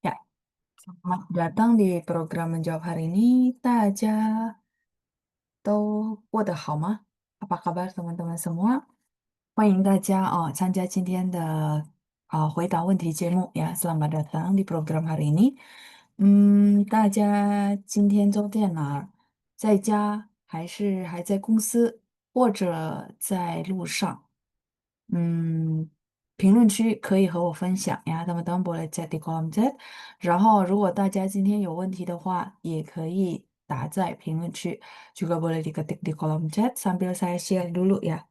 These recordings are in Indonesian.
Ya, selamat datang di program menjawab hari ini. 大家都过得好吗？ Apa kabar teman-teman semua? 欢迎大家参加今天的回答问题节目 Selamat datang di program hari ini. 大家今天都在哪儿？在家还是还在公司，或者在路上？评论区可以和我分享呀，teman-teman boleh chat di kolom chat。然后，如果大家今天有问题的话，也可以打在评论区，juga boleh diketik di kolom chat sambil saya share dulu ya。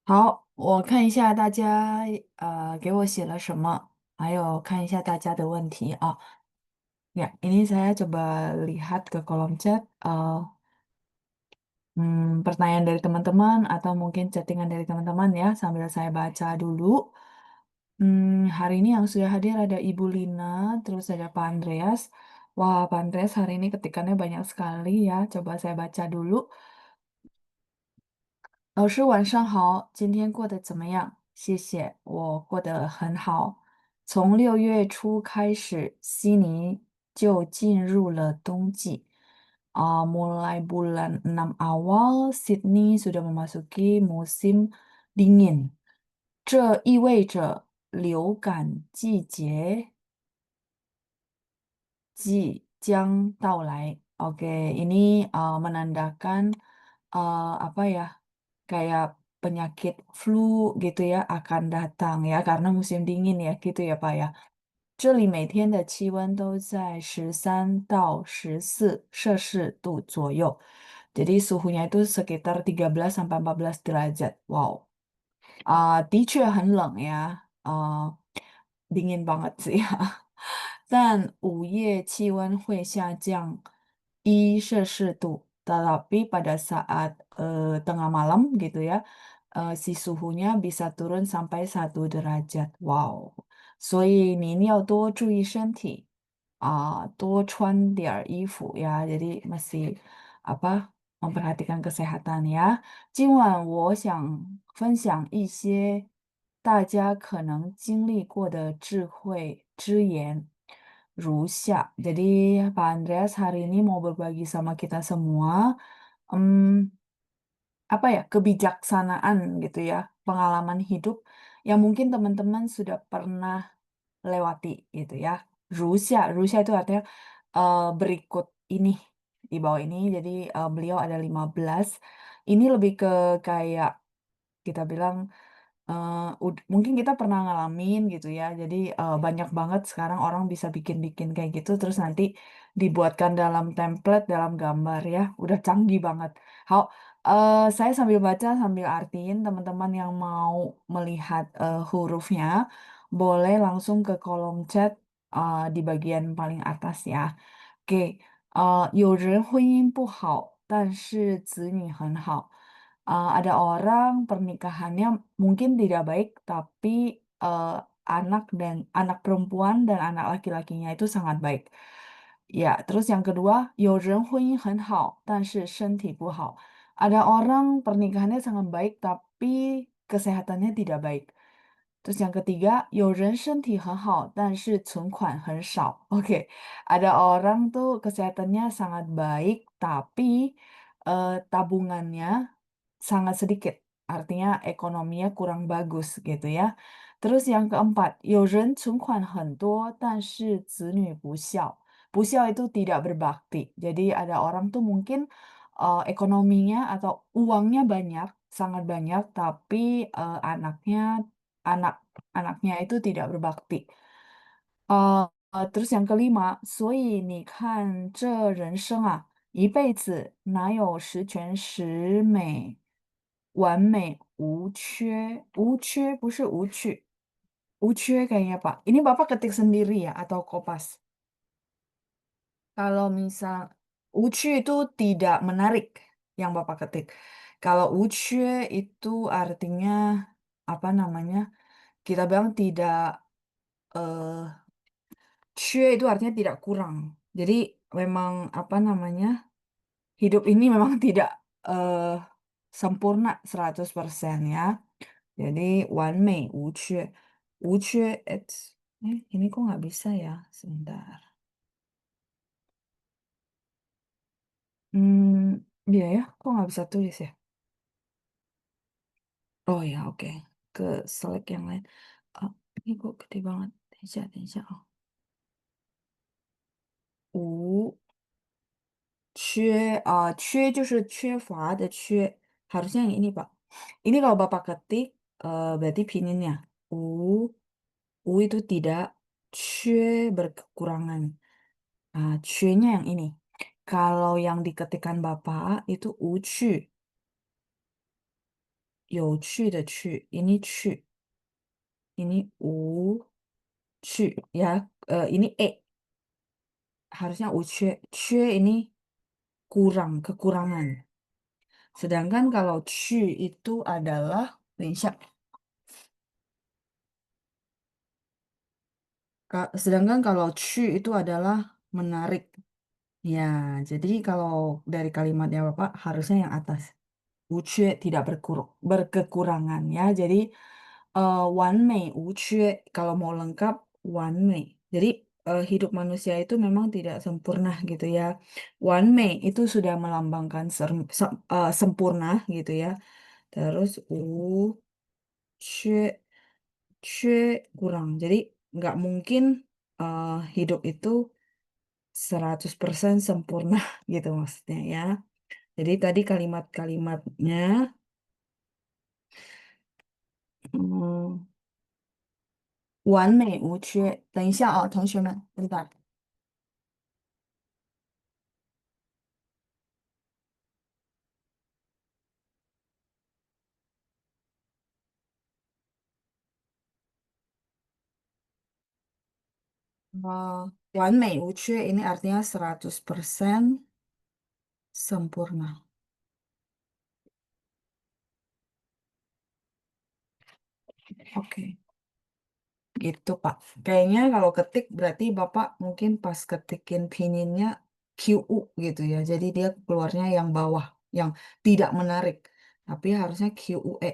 好，我看一下大家给我写了什么，还有看一下大家的问题啊。Ya, ini saya coba lihat ke kolom chat. Pertanyaan dari teman-teman atau mungkin chattingan dari teman-teman ya, sambil saya baca dulu. Hari ini yang sudah hadir ada Ibu Lina, terus ada Pak Andreas. Wah, Pak Andreas hari ini ketikannya banyak sekali ya. Coba saya baca dulu. 老师晚上好，今天过得怎么样？谢谢，我过得很好。从6月初开始，悉尼就进入了冬季。Mulai bulan 6 awal, Sydney sudah memasuki musim dingin. 这意味着流感季节即将到来. Oke, ini menandakan apa ya? Kayak penyakit flu gitu ya akan datang ya karena musim dingin ya gitu ya Pak ya. 这里每天的气温都在13到14摄氏度左右，jadi suhunya itu sekitar 13 sampai 14 derajat. Wow. 的确很冷呀，dingin banget sih ya. 但午夜气温会下降1摄氏度, tapi pada saat tengah malam gitu ya, si suhunya bisa turun sampai 1 derajat. Wow. 所以你一定要多注意身体，多穿点儿衣服呀，jadi masih apa memperhatikan kesehatan ya。今晚我想分享一些大家可能经历过的智慧之言，如下。Jadi Pak Andreas hari ini mau berbagi sama kita semua, em, apa ya, kebijaksanaan gitu ya, pengalaman hidup yang mungkin teman-teman sudah pernah lewati gitu ya. Rusia itu artinya berikut ini di bawah ini. Jadi beliau ada 15. Ini lebih ke kayak kita bilang mungkin kita pernah ngalamin gitu ya. Jadi banyak banget sekarang orang bisa bikin-bikin kayak gitu terus nanti dibuatkan dalam template, dalam gambar ya. Udah canggih banget. Hao, saya sambil baca sambil artiin teman-teman yang mau melihat hurufnya boleh langsung ke kolom chat di bagian paling atas ya. Oke, 有人婚姻不好，但是子女很好。Ada orang pernikahannya mungkin tidak baik, tapi eh, anak perempuan dan anak laki-lakinya itu sangat baik. Ya, terus yang kedua, 有人婚姻很好，但是身体不好. Ada orang pernikahannya sangat baik, tapi kesehatannya tidak baik. Terus yang ketiga, 有人身体很好，但是存款很少. Oke, ada orang tuh kesehatannya sangat baik, tapi tabungannya sangat sedikit. Artinya ekonominya kurang bagus gitu ya. Terus yang keempat, 有人存款很多，但是子女不孝. 不孝 itu tidak berbakti. Jadi ada orang tuh mungkin ekonominya atau uangnya banyak, sangat banyak, tapi anak-anaknya itu tidak berbakti. terus yang kelima, 所以你看这人生啊，一辈子哪有十全十美，完美无缺？无缺不是无趣，无缺 kayaknya Pak. Ini Bapak ketik sendiri ya atau kopas? Kalau misal ucu itu tidak menarik yang Bapak ketik. Kalau ucu itu artinya apa namanya? Kita bilang tidak eh, Xue itu artinya tidak kurang. Jadi memang apa namanya, hidup ini memang tidak eh, sempurna 100% ya. Jadi wanmei wuxue. Wuxue it's ini kok nggak bisa ya? Sebentar. Iya ya, kok nggak bisa tulis ya? Oh ya, oke. Ke select yang lain. Ah, ini kok gede banget. 等一下，等一下啊。无缺就是缺乏的缺. Harusnya yang ini, Pak. Ini kalau Bapak ketik, berarti pinginnya. U, U itu tidak, 缺 berkekurangan. Nah, 缺-nya yang ini. Kalau yang diketikkan Bapak itu 无趣, 有趣的趣. Ini 趣, ini 无趣 ya. Ini harusnya 无缺. 缺 ini kurang, kekurangan. Sedangkan kalau 去 itu adalah, 等一下. Sedangkan kalau 去 itu adalah menarik. Ya, jadi kalau dari kalimatnya Bapak harusnya yang atas. 无缺 tidak berkekurangan ya. Jadi 完美无缺 kalau mau lengkap 完美. Jadi hidup manusia itu memang tidak sempurna gitu ya. 完美 itu sudah melambangkan sempurna gitu ya. Terus 缺 kurang. Jadi nggak mungkin hidup itu 100% sempurna gitu maksudnya ya. Jadi tadi kalimat-kalimatnya 嗯，完美无缺。等一下啊，同学们，等等。完美无缺 ini artinya 100% sempurna. Oke, gitu Pak. Kayaknya kalau ketik berarti Bapak mungkin pas ketikin pininnya QU gitu ya. Jadi dia keluarnya yang bawah, yang tidak menarik. Tapi harusnya QUE.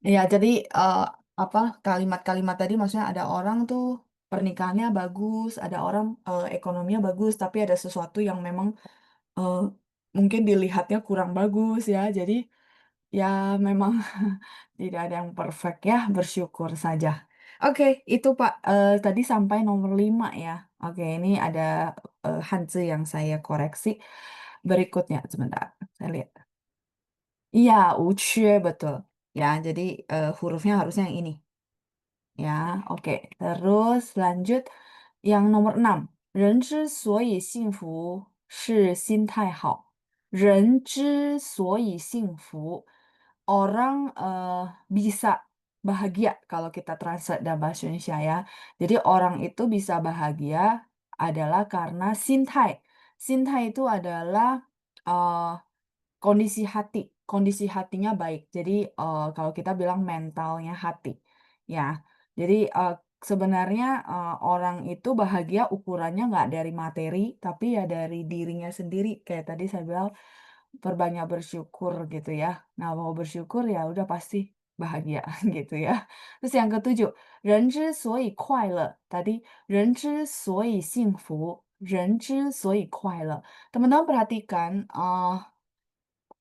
Ya, jadi apa kalimat-kalimat tadi maksudnya ada orang tuh pernikahannya bagus, ada orang ekonominya bagus, tapi ada sesuatu yang memang eh, mungkin dilihatnya kurang bagus ya. Jadi ya memang tidak ada yang perfect ya, bersyukur saja. Oke, itu Pak tadi sampai nomor 5 ya. Oke, ini ada Hanzi yang saya koreksi. Berikutnya sebentar, saya lihat. Iya, 无缺 betul. Ya, jadi hurufnya harusnya yang ini. Ya, oke. Terus lanjut yang nomor 6. 人之所以幸福是心态好. 人之所以幸福. Orang bisa bahagia kalau kita translate dalam bahasa Indonesia ya. Jadi orang itu bisa bahagia adalah karena sintai. Sintai itu adalah eh, kondisi hati. Kondisi hatinya baik. Jadi kalau kita bilang mentalnya hati. Ya, jadi sebenarnya orang itu bahagia ukurannya nggak dari materi, tapi ya dari dirinya sendiri. Kayak tadi saya bilang, perbanyak bersyukur gitu ya. Nah, mau bersyukur ya udah pasti bahagia gitu ya. Terus yang ketujuh, 人之所以快乐. Tadi 人之所以幸福, 人之所以快乐. Teman-teman perhatikan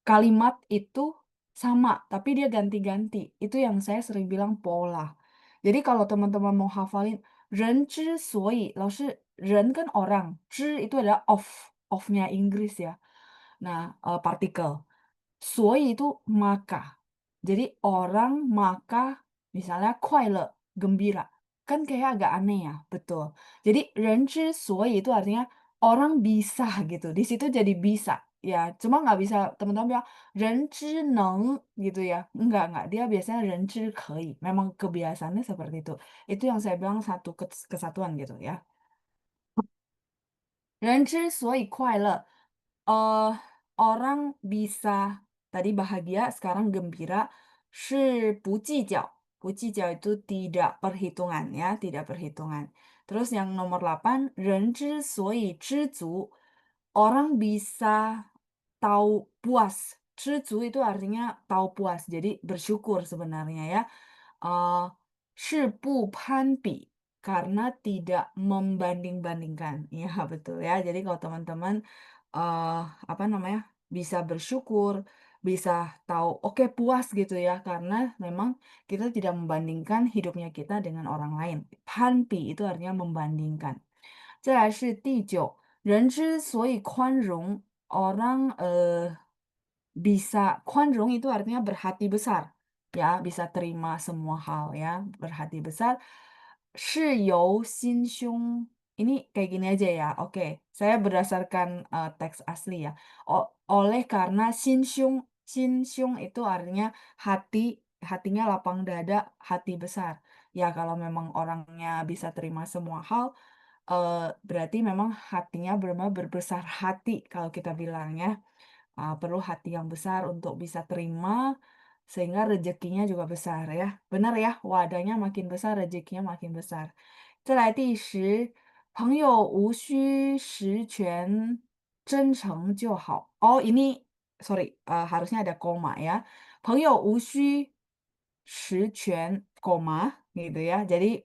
kalimat itu sama, tapi dia ganti-ganti. Itu yang saya sering bilang pola. Jadi kalau teman-teman mau hafalin 人之所以, 老师人 kan orang, 之 itu adalah of-nya Inggris ya. Nah, partikel. 所以 itu maka. Jadi orang maka misalnya 快乐, gembira. Kan kayak agak aneh ya, betul. Jadi 人之所以 itu artinya orang bisa gitu. Di situ jadi bisa. Ya, cuma nggak bisa teman-teman bilang 人之能 gitu ya. Enggak. Dia biasanya 人之可以. Memang kebiasaannya seperti itu. Itu yang saya bilang satu kesatuan gitu ya. 人之所以快乐, orang bisa tadi bahagia, sekarang gembira, 是不计较.不计较itu tidak perhitungan ya, tidak perhitungan. Terus yang nomor 8, 人之所以知足, orang bisa tahu puas. 知足 itu artinya tahu puas, jadi bersyukur sebenarnya ya. Eh, 是不攀比, karena tidak membanding-bandingkan. Ya, betul ya. Jadi kalau teman-teman apa namanya? Bisa bersyukur, bisa tahu oke puas gitu ya karena memang kita tidak membandingkan hidupnya kita dengan orang lain. 攀比 itu artinya membandingkan. 再来是第9，人之所以宽容, orang bisa 宽容 itu artinya berhati besar, ya, bisa terima semua hal ya, berhati besar. 是由心胸, ini kayak gini aja ya. Oke, saya berdasarkan teks asli ya. Oleh karena 心胸 itu artinya hati, hatinya lapang dada, hati besar. Ya, kalau memang orangnya bisa terima semua hal, berarti memang hatinya benar-benar berbesar hati kalau kita bilang ya. Perlu hati yang besar untuk bisa terima sehingga rezekinya juga besar ya. Benar ya, wadahnya makin besar, rezekinya makin besar. 再来第10，朋友无需十全真诚就好. Oh ini, sorry, harusnya ada koma ya. 朋友无需十全, koma, gitu ya. Jadi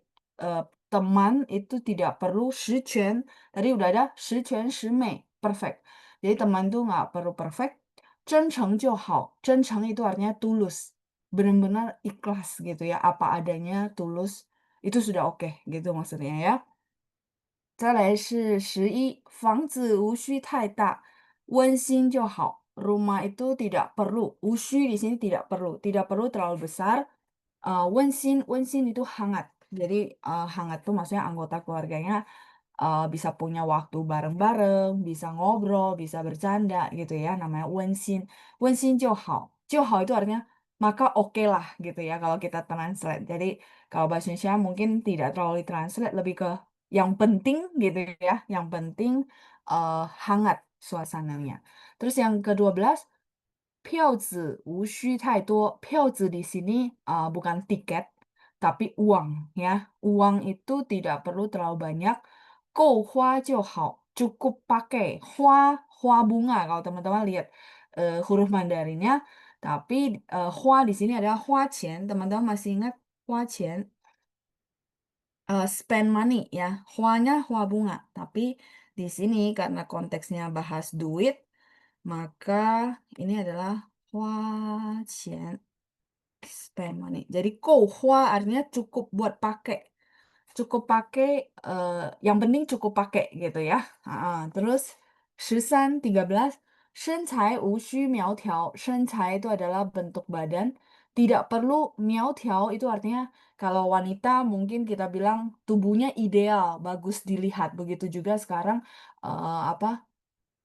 teman itu tidak perlu 十全, tadi udah ada 十全十美, perfect. Jadi teman tuh nggak perlu perfect. 真诚就好. 真诚 itu artinya tulus. Benar-benar ikhlas gitu ya. Apa adanya, tulus. Itu sudah oke gitu maksudnya ya. 再来是11, 房子无需太大, 温馨就好. Rumah itu tidak perlu. 无需 di sini tidak perlu. Tidak perlu terlalu besar. 温馨 itu hangat. Jadi hangat tuh maksudnya anggota keluarganya bisa punya waktu bareng-bareng, bisa ngobrol, bisa bercanda gitu ya, namanya wensin. Wensin johao. Johao itu artinya maka oke lah gitu ya kalau kita translate. Jadi kalau bahasa Indonesia mungkin tidak terlalu translate, lebih ke yang penting gitu ya, yang penting hangat suasananya. Terus yang ke-12, 票子无需太多. 票子 di sini bukan tiket, tapi uang ya. Uang itu tidak perlu terlalu banyak. 够花就好, cukup pakai. Hua bunga kalau teman-teman lihat huruf Mandarinnya. Tapi hua di sini adalah hua qian. Teman-teman masih ingat hua qian? Spend money ya. Huanya hua bunga. Tapi di sini karena konteksnya bahas duit, maka ini adalah 花钱 spend money. Jadi 够花 artinya cukup buat pakai. Cukup pakai, yang penting cukup pakai gitu ya. Terus 13, 身材无需苗条. 身材 itu adalah bentuk badan. Tidak perlu 苗条 itu artinya kalau wanita mungkin kita bilang tubuhnya ideal, bagus dilihat. Begitu juga sekarang apa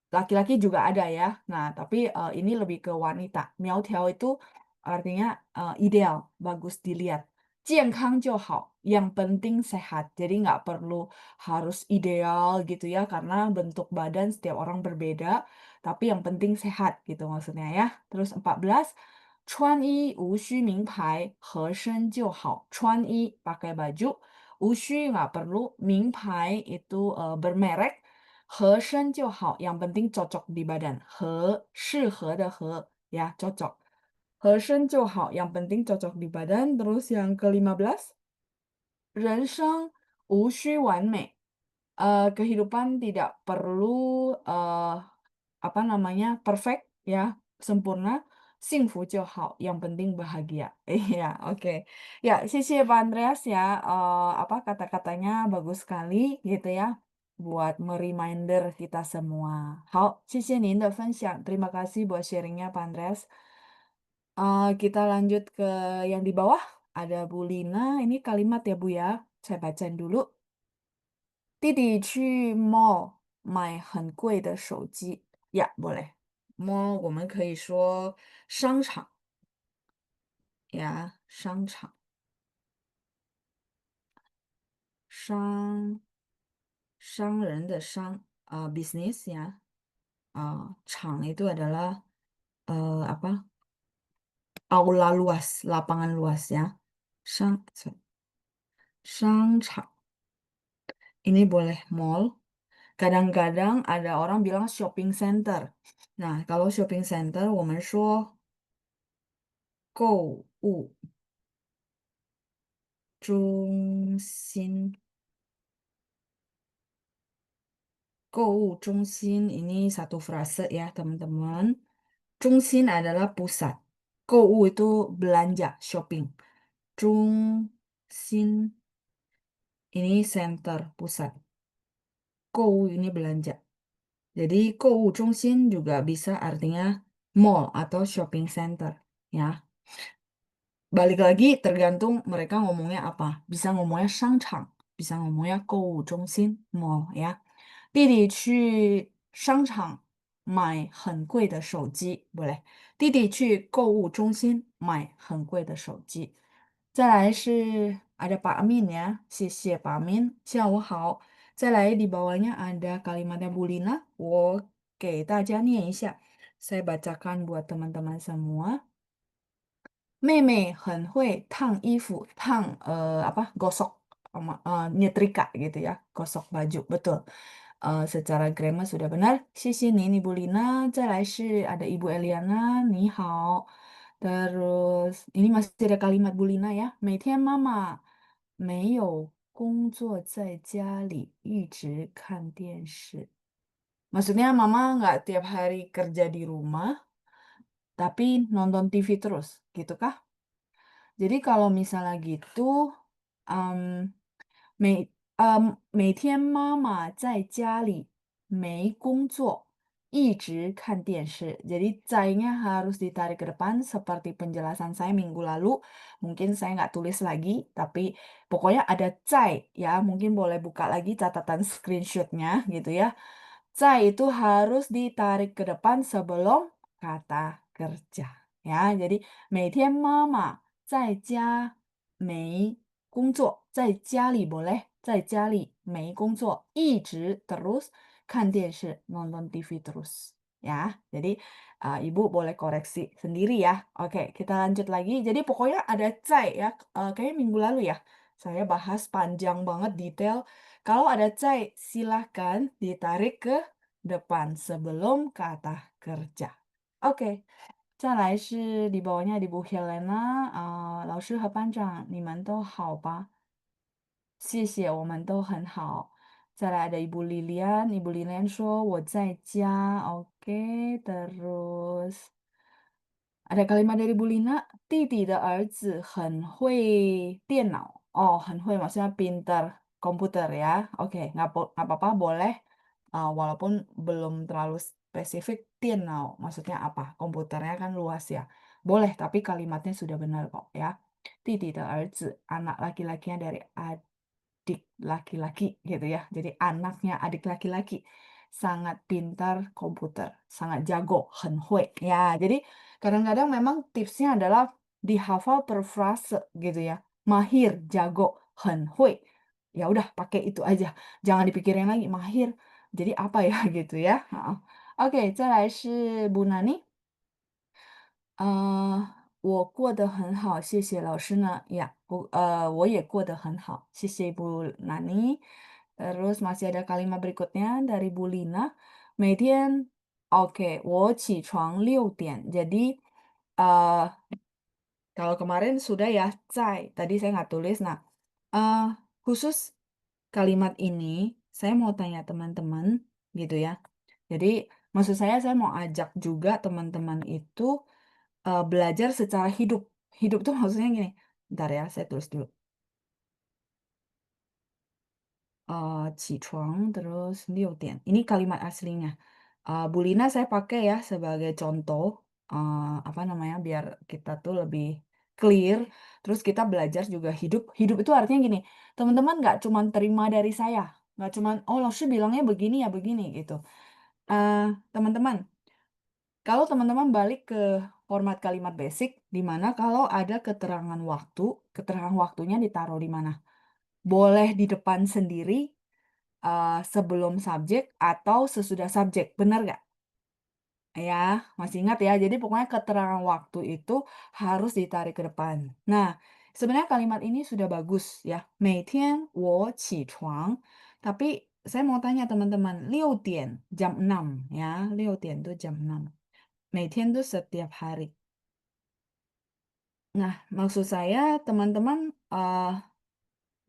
laki-laki juga ada ya. Nah, tapi ini lebih ke wanita.苗条 itu artinya ideal, bagus dilihat. 健康就好, yang penting sehat. Jadi nggak perlu harus ideal gitu ya, karena bentuk badan setiap orang berbeda. Tapi yang penting sehat gitu maksudnya ya. Terus 14, 穿衣无需名牌,合身就好. 穿衣 pakai baju, 无需 nggak perlu, 名牌 itu bermerek. 合身就好, yang penting cocok di badan. 适合的合 ya, cocok. 合身就好, yang penting cocok di badan. Terus yang ke-15, 人生无需完美. Kehidupan tidak perlu apa namanya perfect ya, sempurna. 幸福就好, yang penting bahagia. Iya, oke. Ya, 谢谢 Pak Andreas ya. Apa kata-katanya bagus sekali gitu ya buat mereminder kita semua. 好，谢谢您的分享. Terima kasih buat sharingnya Pak Andreas. Kita lanjut ke yang di bawah. Ada Bu Lina. Ini kalimat ya Bu ya. Saya bacain dulu. 弟弟去 mall 买很贵的手机. Ya, boleh. Mall 我们可以说商场 ya, 商场. 商人的商, bisnis ya. 场 itu adalah apa? Aula luas, lapangan luas ya. 商场. Ini boleh mall. Kadang-kadang ada orang bilang shopping center. Nah, kalau shopping center, 我们说购物中心. 购物中心 ini satu frase ya, teman-teman. Jungsin adalah pusat. Kou itu belanja, shopping. Jungsin ini center, pusat. Kou ini belanja. Jadi kou jungsin juga bisa artinya mall atau shopping center. Ya, balik lagi tergantung mereka ngomongnya apa. Bisa ngomongnya shangchang, bisa ngomongnya kou jungsin, mall ya. 弟弟去商场买很贵的手机 boleh. 弟弟去购物中心买很贵的手机. 再来是 ada Pak Amin ya. 谢谢 Pak Amin. 下午好. 再来 di bawahnya ada kalimatnya Bu Lina. 我给大家念一下. Saya bacakan buat teman-teman semua. 妹妹很会烫衣服, apa gosok nyetrika gitu ya, gosok baju, betul. Secara grammar sudah benar. 谢谢您 Ibu Lina. 再来是 ada Ibu Eliana, 你好. Terus ini masih ada kalimat Bu Lina ya. 每天妈妈没有工作在家里一直看电视. Maksudnya mama nggak tiap hari kerja di rumah, tapi nonton TV terus, gitu kah? Jadi kalau misalnya gitu, um, 每天妈妈在家里没工作，一直看电视. Jadi在nya harus ditarik ke depan seperti penjelasan saya minggu lalu. Mungkin saya nggak tulis lagi, tapi pokoknya ada 在 ya. Mungkin boleh buka lagi catatan screenshotnya gitu ya. 在 itu harus ditarik ke depan sebelum kata kerja. Ya, jadi 每天妈妈在家没工作，在家里 boleh 在家里没工作，一直 terus 看电视 nonton TV terus ya. Jadi ibu boleh koreksi sendiri ya. Oke, kita lanjut lagi. Jadi pokoknya ada 在 ya. Kayaknya minggu lalu ya. Saya bahas panjang banget detail. Kalau ada 在 silahkan ditarik ke depan sebelum kata kerja. Oke. 再来是 di bawahnya di Bu Helena, 老师和班长，你们都好吧？谢谢，我们都很好。再来的 Ibu Lilian 说我在家，OK, terus ada kalimat dari Bu Lina, 弟弟的儿子很会电脑. Oh, 很会 maksudnya pintar komputer ya. Oke, nggak apa-apa, boleh. Walaupun belum terlalu spesifik, 电脑 maksudnya apa? Komputernya kan luas ya. Boleh, tapi kalimatnya sudah benar kok ya. 弟弟的儿子, anak laki-lakinya dari adik laki-laki gitu ya. Jadi anaknya adik laki-laki sangat pintar komputer, sangat jago, 很会. Ya, jadi kadang-kadang memang tipsnya adalah dihafal per frase gitu ya. Mahir, jago, 很会. Ya udah pakai itu aja. Jangan dipikirin lagi mahir. Jadi apa ya gitu ya. Oke, 再来是 Bu Nani. 我过得很好，谢谢老师呢。Ya, 我也过得很好，谢谢 Bu Nani. Terus masih ada kalimat berikutnya dari Bu Lina. 每天, oke, 我起床6点. Jadi, eh kalau kemarin sudah ya, 在. Tadi saya nggak tulis. Nah, khusus kalimat ini, saya mau tanya teman-teman gitu ya. Jadi, maksud saya mau ajak juga teman-teman itu belajar secara hidup. Hidup tuh maksudnya gini. Bentar ya, saya tulis dulu. 起床 terus 6点. Ini kalimat aslinya. Bu Lina saya pakai ya sebagai contoh, apa namanya, biar kita tuh lebih clear. Terus kita belajar juga hidup. Hidup itu artinya gini, teman-teman nggak cuma terima dari saya. Nggak cuma, oh Lausnya bilangnya begini ya begini gitu. Teman-teman, kalau teman-teman balik ke format kalimat basic, di mana kalau ada keterangan waktu, keterangan waktunya ditaruh di mana? Boleh di depan sendiri, sebelum subjek atau sesudah subjek, benar nggak? Ya, masih ingat ya. Jadi pokoknya keterangan waktu itu harus ditarik ke depan. Nah, Sebenarnya kalimat ini sudah bagus ya. 每天我起床, tapi saya mau tanya teman-teman, 6 点, jam 6 ya. 6 点 itu jam 6. 每天 itu setiap hari. Nah, maksud saya teman-teman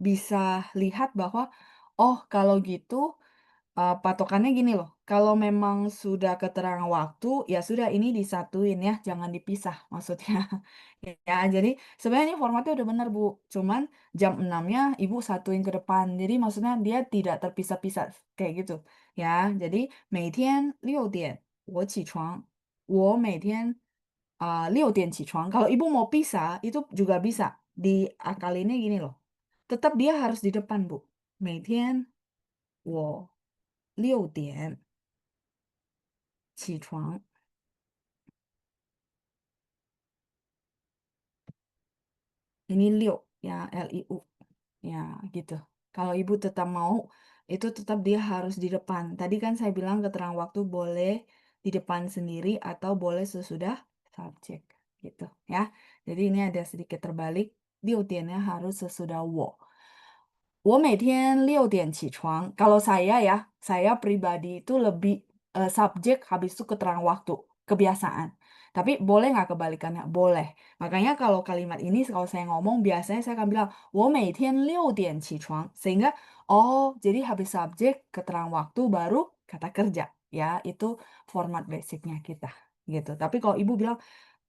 bisa lihat bahwa, oh kalau gitu patokannya gini loh, kalau memang sudah keterangan waktu, ya sudah ini disatuin ya, jangan dipisah maksudnya. Ya, jadi sebenarnya ini formatnya udah bener Bu, cuman jam 6-nya Ibu satuin ke depan. Jadi maksudnya dia tidak terpisah-pisah kayak gitu. Ya, jadi 每天6点我起床，我每天6点起床. Kalau Ibu mau pisah, itu juga bisa. Diakalinnya gini loh. Tetap dia harus di depan, Bu. 每天我6点起床. Ini liu ya, LIU. Ya, gitu. Kalau ibu tetap mau, itu tetap dia harus di depan. Tadi kan saya bilang keterangan waktu boleh di depan sendiri atau boleh sesudah subjek. Gitu ya. Jadi ini ada sedikit terbalik. 6点-nya harus sesudah wo. 我每天6点起床. Kalau saya ya, saya pribadi itu lebih subjek habis itu keterangan waktu, kebiasaan. Tapi boleh nggak kebalikannya? Boleh. Makanya kalau kalimat ini kalau saya ngomong biasanya saya akan bilang 我每天6点起床. Sehingga oh, jadi habis subjek keterangan waktu baru kata kerja. Ya, itu format basicnya kita gitu. Tapi kalau ibu bilang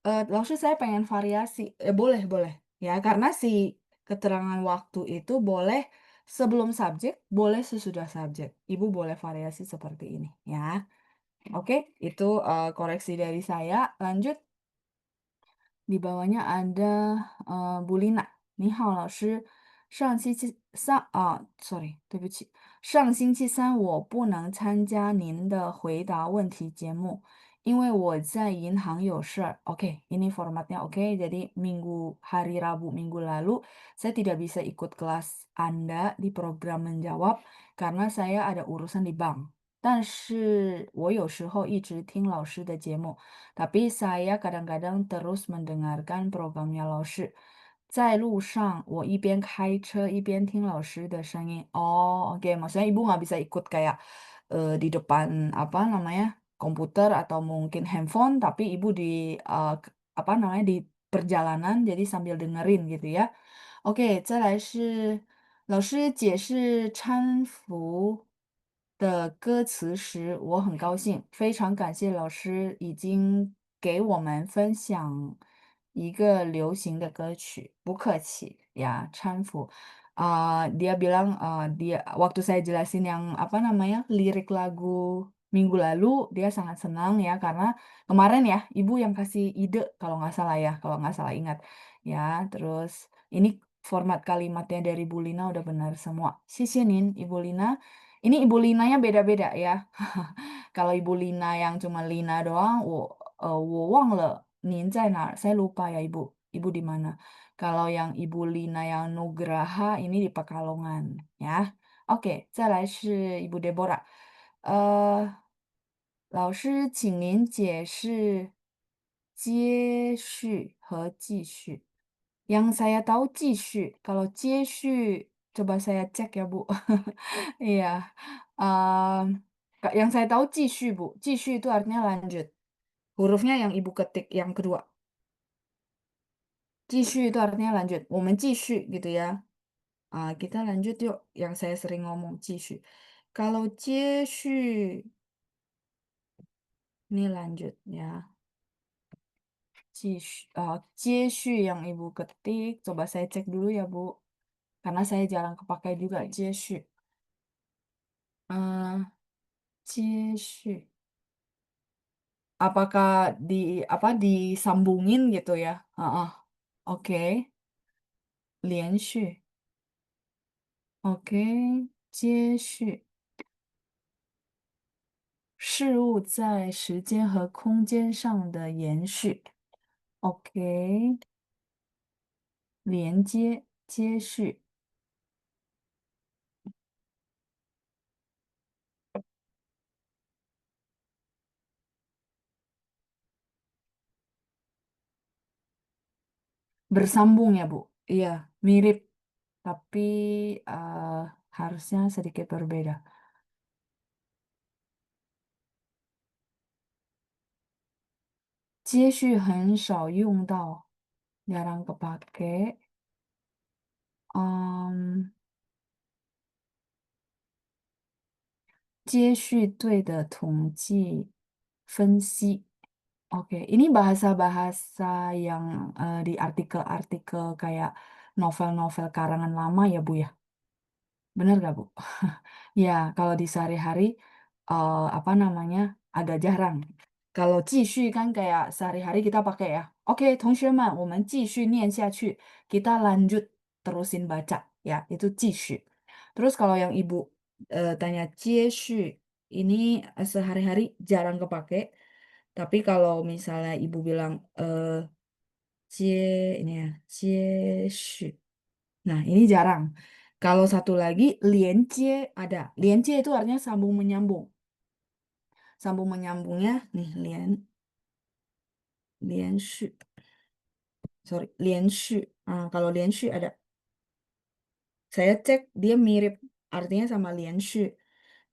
老师saya pengen variasi, boleh boleh, ya karena si keterangan waktu itu boleh sebelum subjek, boleh sesudah subjek. Ibu boleh variasi seperti ini, ya. Oke, itu koreksi dari saya. Lanjut, di bawahnya ada Bu Lina. 你好，老师。上星期三啊，sorry，对不起，上星期三我不能参加您的回答问题节目，因为我在银行有事儿. Oke, ini formatnya oke. Jadi hari Rabu minggu lalu saya tidak bisa ikut kelas Anda di program menjawab karena saya ada urusan di bank. 但是我有时候一直听老师的节目。Tapi saya kadang-kadang terus mendengarkan programnya 老师。在路上，我一边开车一边听老师的声音. Oh, oke. Maksudnya ibu nggak bisa ikut kayak di depan apa namanya komputer atau mungkin handphone, tapi ibu di apa namanya di perjalanan, jadi sambil dengerin gitu ya. OK，再来是老师解释搀扶的歌词时，我很高兴，非常感谢老师已经给我们分享一个流行的歌曲，不客气ya，搀扶. Dia bilang dia waktu saya jelasin yang apa namanya lirik lagu minggu lalu, dia sangat senang ya karena kemarin ya ibu yang kasih ide kalau nggak salah ya, kalau nggak salah ingat ya. Terus ini format kalimatnya dari Bu Lina udah benar semua. Sisiinin Ibu Lina. Ini Ibu Linanya beda-beda ya. Kalau Ibu Lina yang cuma Lina doang, 我忘了您在哪儿. Saya lupa ya Ibu. Ibu di mana? Kalau yang Ibu Lina yang Nugraha ini di Pekalongan ya. Oke, 再来是 Ibu Deborah. 老师，请您解释接续和继续. Yang saya tahu 继续, kalau 接续 coba saya cek ya Bu. Iya, yang saya tahu 继续 Bu, 继续 itu artinya lanjut. Hurufnya yang Ibu ketik yang kedua. 继续 itu artinya lanjut. 我们继续 gitu ya. Kita lanjut yuk, yang saya sering ngomong 继续. Kalau 接续 ini lanjut ya. 接续 yang Ibu ketik, coba saya cek dulu ya Bu. Karena saya jarang kepakai juga 接续. 接续. Apakah disambungin gitu ya? Heeh. Oke. 连续. Oke. 接续. 事物在时间和空间上的延续. OK，连接、接续. Bersambung ya, Bu. Iya, mirip, tapi eh, harusnya sedikit berbeda. 接续很少用到，jarang kepake. Em, 接续对的统计分析. Oke, ini bahasa-bahasa yang di artikel-artikel kayak novel-novel karangan lama ya, Bu ya? Bener gak, Bu? Ya, kalau di sehari-hari, apa namanya, agak jarang. Kalau 继续 kan kayak sehari-hari kita pakai ya. Oke, 同学们, 我们继续念下去. Kita lanjut terusin baca. Ya, itu 继续. Terus kalau yang Ibu tanya 接续, ini sehari-hari jarang kepake. Tapi kalau misalnya Ibu bilang 接 ini ya, 接续. Nah, ini jarang. Kalau satu lagi, 连接 ada. 连接 itu artinya sambung menyambung. Sambung menyambungnya, nih, 连续. Sorry, 连续. Kalau 连续 ada. Saya cek, dia mirip artinya sama 连续.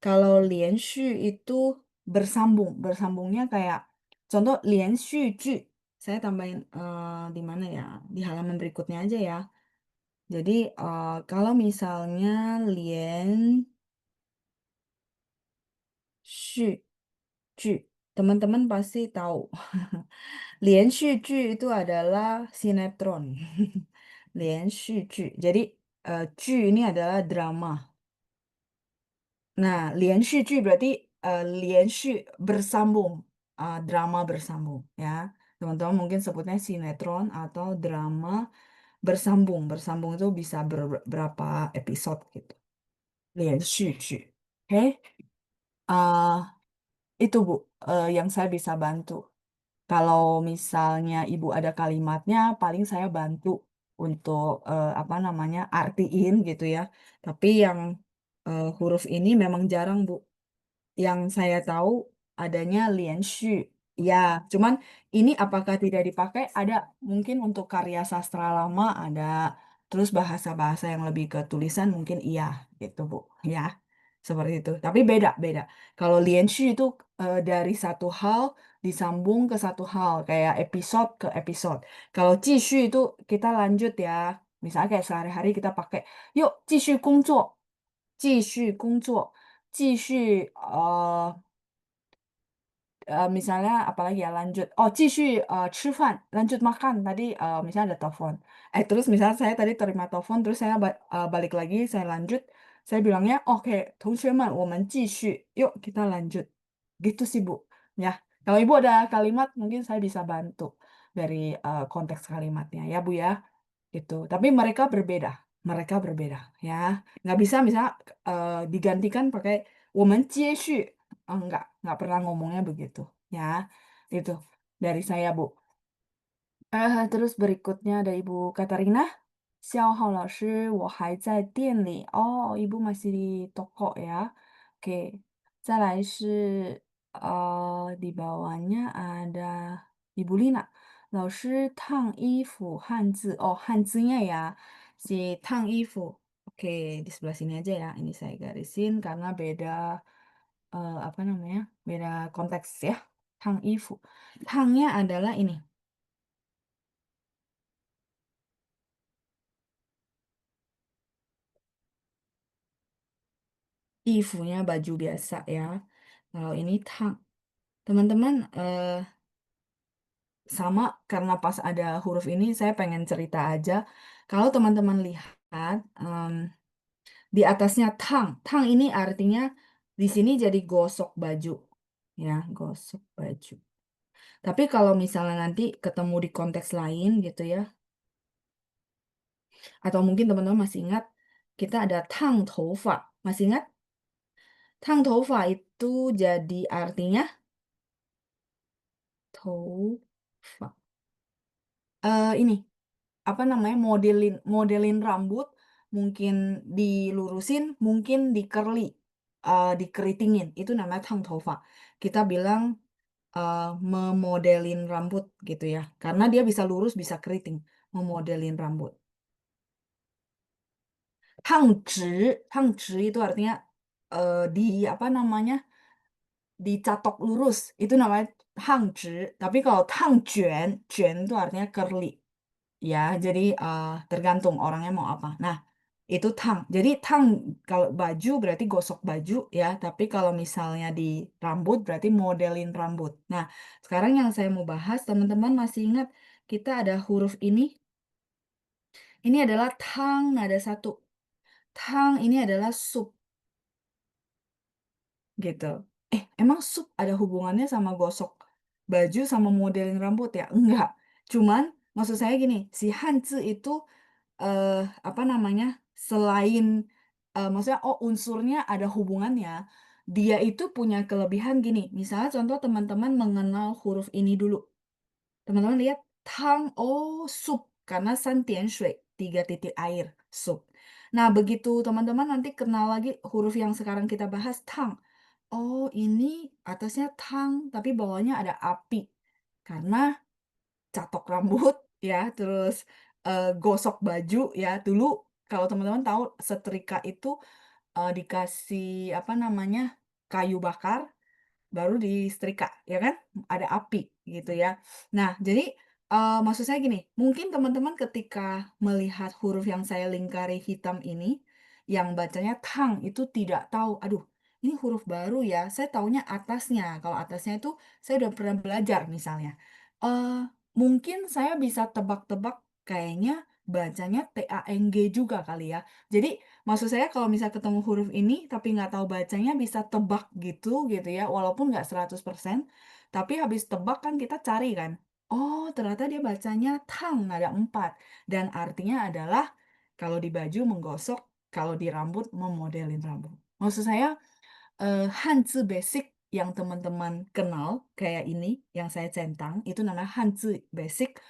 Kalau 连续 itu bersambung. Bersambungnya kayak, contoh 连续剧. Saya tambahin di mana ya? Di halaman berikutnya aja ya. Jadi, kalau misalnya 连续剧, teman-teman pasti tahu. 连续剧 itu adalah sinetron. 连续剧. Jadi, 剧 ini adalah drama. Nah, 连续剧 berarti 连续 bersambung. Drama bersambung ya. Teman-teman mungkin sebutnya sinetron atau drama bersambung. Bersambung itu bisa berapa episode gitu. 连续剧. Oke? Ah, itu Bu, yang saya bisa bantu. Kalau misalnya Ibu ada kalimatnya, paling saya bantu untuk apa namanya artiin gitu ya. Tapi yang huruf ini memang jarang Bu. Yang saya tahu adanya 连续. Ya, cuman ini apakah tidak dipakai? Ada mungkin untuk karya sastra lama ada. Terus bahasa-bahasa yang lebih ke tulisan mungkin iya gitu Bu. Ya, seperti itu. Tapi beda-beda. Kalau 连续 itu dari satu hal disambung ke satu hal, kayak episode ke episode. Kalau 继续 itu kita lanjut ya. Misalnya kayak sehari-hari kita pakai, yuk 继续工作, 继续工作, 继续misalnya apalagi ya lanjut. Oh, 继续 吃饭, lanjut makan. Tadi misalnya ada telepon. Terus misalnya saya tadi terima telepon, terus saya balik lagi, saya lanjut. Saya bilangnya, oke, 同学们, 我们继续. Yuk, kita lanjut. Gitu sih, Bu. Ya, kalau Ibu ada kalimat, mungkin saya bisa bantu dari konteks kalimatnya, ya, Bu ya. Gitu. Tapi mereka berbeda. Mereka berbeda, ya. Nggak bisa misalnya digantikan pakai 我们接续. Nggak pernah ngomongnya begitu, ya. Itu dari saya, Bu. Terus berikutnya ada Ibu Katarina. 肖浩老师, 我还在店里. Oh, Ibu masih di toko ya. Oke. 再来是, di bawahnya ada Ibu Lina. 老师烫衣服汉字. Oh, hanzinya ya. Si 烫衣服. Oke, di sebelah sini aja ya. Ini saya garisin karena beda, apa namanya? Beda konteks ya. 烫衣服. Tangnya adalah ini. Ifunya baju biasa ya. Kalau ini tang. Teman-teman, sama karena pas ada huruf ini saya pengen cerita aja. Kalau teman-teman lihat di atasnya tang. Tang ini artinya di sini jadi gosok baju. Ya, gosok baju. Tapi kalau misalnya nanti ketemu di konteks lain gitu ya, atau mungkin teman-teman masih ingat, kita ada tang tofa. Masih ingat? Tang tofa itu jadi artinya tofa. Ini apa namanya modelin rambut, mungkin dilurusin, mungkin dikeritingin, itu namanya tang tofa. Kita bilang memodelin rambut gitu ya, karena dia bisa lurus bisa keriting, memodelin rambut. hangzhi itu artinya, di apa namanya, dicatok lurus, itu namanya hangzhi. Tapi kalau tangjuan itu artinya curly. Ya, jadi, tergantung orangnya mau apa. Nah, itu tang. Jadi tang kalau baju berarti gosok baju ya, tapi kalau misalnya di rambut berarti modelin rambut. Nah, sekarang yang saya mau bahas, teman-teman masih ingat kita ada huruf ini adalah tang nada satu. Tang ini adalah sup gitu. Emang sup ada hubungannya sama gosok baju sama modelin rambut ya? Enggak. Cuman maksud saya gini, si Hanzi itu apa namanya, selain, maksudnya, oh unsurnya ada hubungannya, dia itu punya kelebihan gini, misalnya contoh teman-teman mengenal huruf ini dulu, teman-teman lihat tang, oh sup, karena san tian shui, 3 titik air, sup. Nah begitu teman-teman nanti kenal lagi huruf yang sekarang kita bahas tang, oh ini atasnya tang, tapi bawahnya ada api, karena catok rambut ya, terus, gosok baju ya. Dulu kalau teman-teman tahu setrika itu, dikasih apa namanya, kayu bakar baru disetrika, ya kan? Ada api gitu ya. Nah, jadi, maksud saya gini, mungkin teman-teman ketika melihat huruf yang saya lingkari hitam ini, yang bacanya tang itu tidak tahu, "Aduh, ini huruf baru ya, saya taunya atasnya." Kalau atasnya itu saya udah pernah belajar misalnya. Mungkin saya bisa tebak-tebak kayaknya bacanya T-A-N-G juga kali ya. Jadi maksud saya kalau misal ketemu huruf ini, tapi nggak tahu bacanya bisa tebak gitu ya, walaupun nggak 100%, tapi habis tebak kan kita cari kan, oh ternyata dia bacanya tang, ada 4 dan artinya adalah kalau di baju menggosok, kalau di rambut memodelin rambut. Maksud saya, Hanzi basic yang teman-teman kenal kayak ini, yang saya centang, itu namanya Hanzi basic,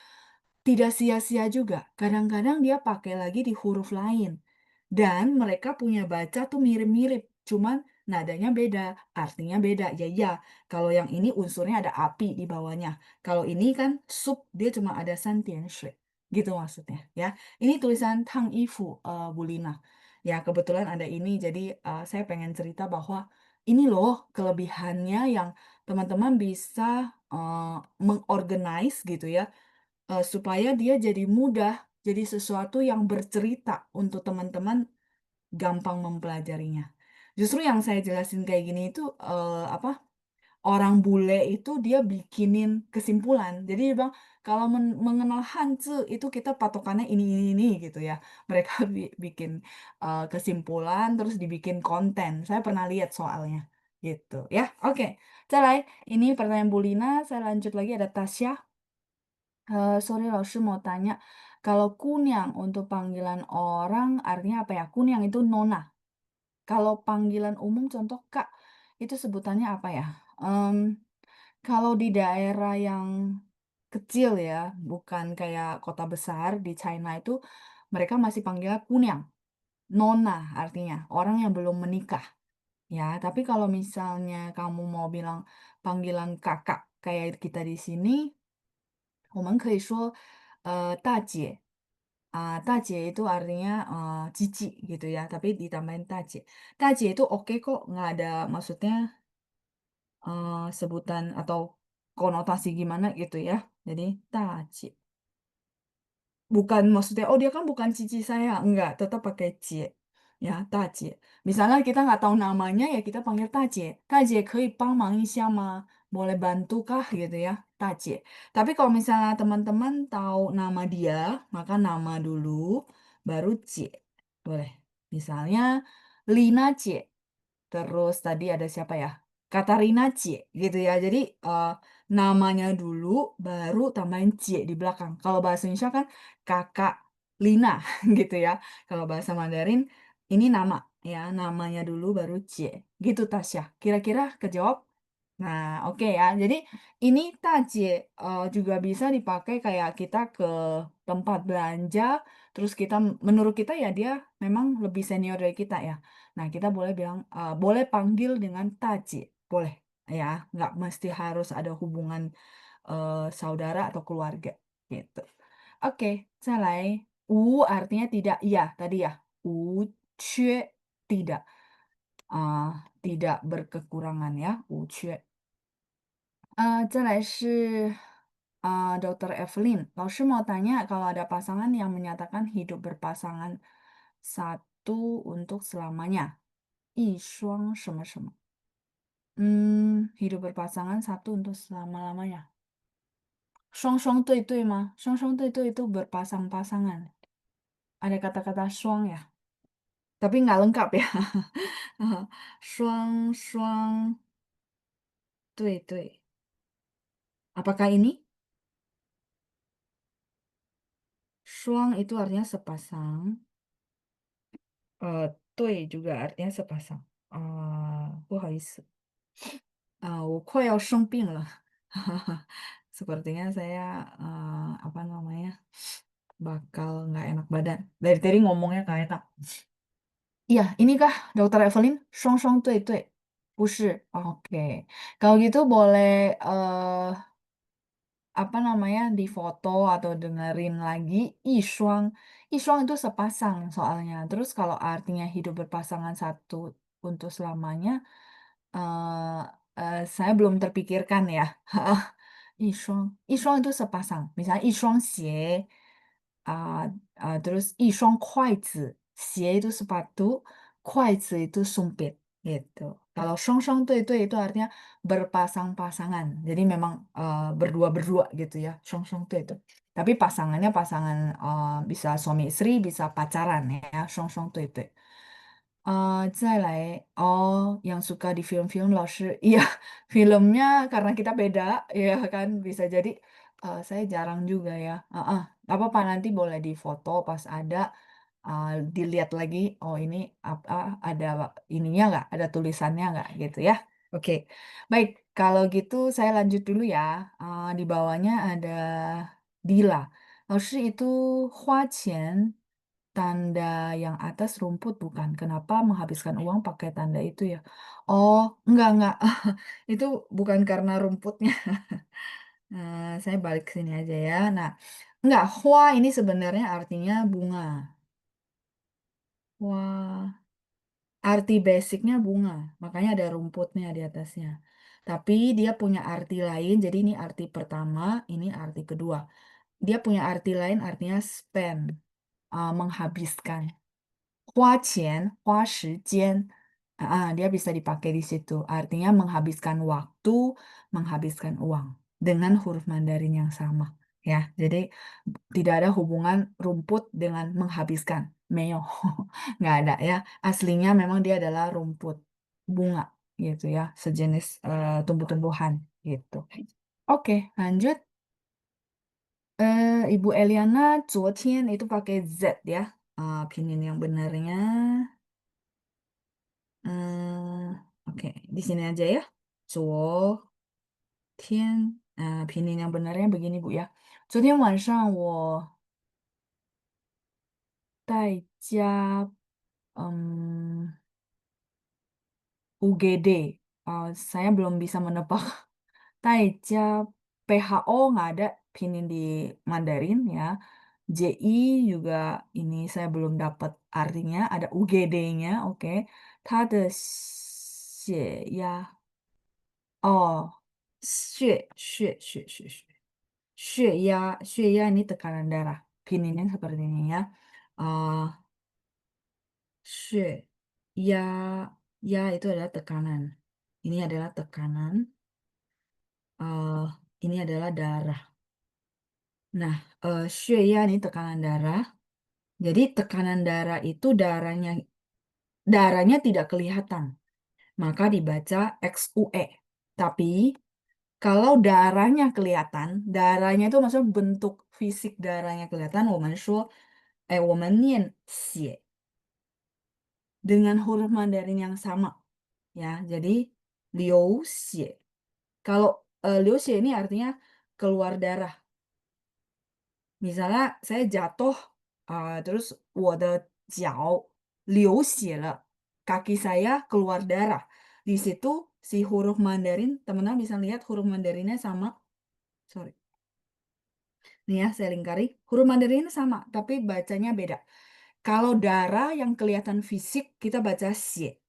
tidak sia-sia juga. Kadang-kadang dia pakai lagi di huruf lain. Dan mereka punya baca tuh mirip-mirip, cuman nadanya beda, artinya beda. Ya iya, kalau yang ini unsurnya ada api di bawahnya. Kalau ini kan sup, dia cuma ada santian shui. Gitu maksudnya ya. Ini tulisan Tang Ifu, Bu Lina. Ya kebetulan ada ini, jadi saya pengen cerita bahwa ini loh kelebihannya yang teman-teman bisa mengorganize gitu ya, supaya dia jadi mudah, jadi sesuatu yang bercerita untuk teman-teman gampang mempelajarinya. Justru yang saya jelasin kayak gini itu, apa, orang bule itu dia bikinin kesimpulan. Jadi dia bilang, "Kalau mengenal Hanzi itu kita patokannya ini," gitu ya. Mereka bikin, kesimpulan terus dibikin konten. Saya pernah lihat soalnya, gitu ya. Oke, ini pertanyaan Bu Lina, saya lanjut lagi ada Tasya. Sorry Laoshi mau tanya, kalau kunyang untuk panggilan orang artinya apa ya? Kunyang itu nona. Kalau panggilan umum contoh Kak, itu sebutannya apa ya? Kalau di daerah yang kecil ya, bukan kayak kota besar di China itu, mereka masih panggilnya kunyang, nona artinya, orang yang belum menikah. Ya, tapi kalau misalnya kamu mau bilang panggilan kakak kayak kita di sini, 我们可以说大姐. Dacie itu artinya, cici gitu ya, tapi ditambahin dacie. Dacie itu oke kok, nggak ada maksudnya, sebutan atau konotasi gimana gitu ya. Jadi dacie. Bukan maksudnya, "Oh dia kan bukan cici saya," enggak, tetap pakai cie, ya, dacie. Misalnya kita nggak tahu namanya, ya kita panggil dacie, "Dacie可以帮忙一下吗? Boleh bantu kah?" Gitu ya, dacie. Tapi kalau misalnya teman-teman tahu nama dia, maka nama dulu, baru cie, boleh. Misalnya Lina cie. Terus tadi ada siapa ya, Katarina Cie gitu ya. Jadi, namanya dulu baru tambahin Cie di belakang. Kalau bahasa Indonesia kan Kakak Lina gitu ya. Kalau bahasa Mandarin ini nama ya, namanya dulu baru Cie. Gitu Tasya. Kira-kira kejawab? Nah, oke ya. Jadi ini tajie, juga bisa dipakai kayak kita ke tempat belanja, terus kita menurut kita ya dia memang lebih senior dari kita ya. Nah, kita boleh bilang, boleh panggil dengan tajie, boleh ya, nggak mesti harus ada hubungan, saudara atau keluarga, gitu. Oke, 再来，无 artinya tidak iya tadi ya, 无缺 tidak. Tidak berkekurangan ya, 无缺。再来是Dr. Evelyn. Lalu mau tanya kalau ada pasangan yang menyatakan hidup berpasangan satu untuk selamanya. 一双什么什么. Hidup berpasangan satu untuk selama-lamanya. 双双对对吗？双双对对 itu berpasang-pasangan. Ada kata-kata 双 ya, tapi nggak lengkap ya. 双双对对. Apakah ini? 双 itu artinya sepasang. 对 juga artinya sepasang. 不好意思. 我快要生病了. Sepertinya saya apa namanya bakal nggak enak badan. Dari tadi ngomongnya nggak enak. Iya, inikah Dokter Evelyn? 双双对对. 不是. Oke. Kalau gitu boleh apa namanya difoto atau dengerin lagi ishuang. Ishuang itu sepasang soalnya. Terus kalau artinya hidup berpasangan satu untuk selamanya, eh saya belum terpikirkan ya. Ishuang, ishuang itu sepasang. Misalnya ishuang xie, ah, terus ishuang kuaizi, xie itu sepatu, kuaizi itu sumpit, gitu. Kalau song-song itu artinya berpasang-pasangan. Jadi memang berdua-berdua gitu ya, song-song itu. Tapi pasangannya pasangan bisa suami istri, bisa pacaran ya, song-song itu. 再来, yang suka di film-film 老师, iya, filmnya karena kita beda, ya kan, bisa jadi saya jarang juga ya. Apa apa nanti boleh difoto pas ada, dilihat lagi, oh ini apa ada ininya nggak, ada tulisannya nggak gitu ya. Oke, baik, kalau gitu saya lanjut dulu ya. Di bawahnya ada Dila. 老师 itu 花钱 tanda yang atas rumput bukan? Kenapa menghabiskan uang pakai tanda itu ya? Oh, enggak. Itu bukan karena rumputnya. Saya balik ke sini aja ya. Nah, enggak, hua ini sebenarnya artinya bunga. Wah, arti basicnya bunga. Makanya ada rumputnya di atasnya. Tapi dia punya arti lain. Jadi ini arti pertama, ini arti kedua. Dia punya arti lain, artinya spend, menghabiskan. 花钱,花时间, dia bisa dipakai di situ. Artinya menghabiskan waktu, menghabiskan uang dengan huruf Mandarin yang sama. Ya, jadi tidak ada hubungan rumput dengan menghabiskan. Meo, nggak ada ya. Aslinya memang dia adalah rumput bunga gitu ya, sejenis tumbuh-tumbuhan gitu. Oke, lanjut. Ibu Eliana, 昨天 itu pakai Z ya. Pinyin yang benarnya. Oke, di sini aja ya. 昨天, pinyin yang benarnya begini Bu ya. 昨天晚上我在家, UGD. Saya belum bisa menebak. 在家 PHO nggak ada pinyin di Mandarin ya. JI juga ini saya belum dapat artinya. Ada UGD-nya, oke. 他的血压 Oh, 血压 ini tekanan darah. Pininnya seperti ini ya. Uh, 血压, ya itu adalah tekanan. Ini adalah tekanan. uh, ini adalah darah. Nah, 血压 ini tekanan darah. Jadi tekanan darah itu darahnya tidak kelihatan. Maka dibaca XUE. Tapi kalau darahnya kelihatan, darahnya itu maksudnya bentuk fisik darahnya kelihatan, 我们念血 dengan huruf Mandarin yang sama, ya. Jadi 流血. Kalau 流血 ini artinya keluar darah. Misalnya saya jatuh, terus 我的脚流血了, kaki saya keluar darah. Di situ si huruf Mandarin, teman-teman bisa lihat huruf Mandarinnya sama. Sorry. Nih ya, saya lingkari. Huruf Mandarin ini sama, tapi bacanya beda. Kalau darah yang kelihatan fisik kita baca xie,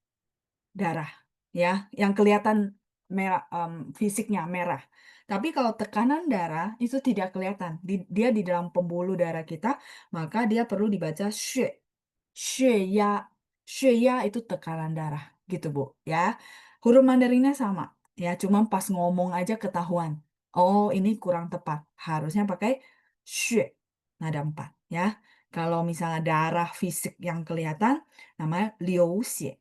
darah, ya, yang kelihatan merah, fisiknya merah. Tapi kalau tekanan darah itu tidak kelihatan, dia di dalam pembuluh darah kita, maka dia perlu dibaca xue, xue ya, xue ya itu tekanan darah, gitu Bu, ya. Huruf Mandarinnya sama, ya, cuma pas ngomong aja ketahuan. Oh, ini kurang tepat, harusnya pakai xue, nada 4, ya. Kalau misalnya darah fisik yang kelihatan, namanya liu xie.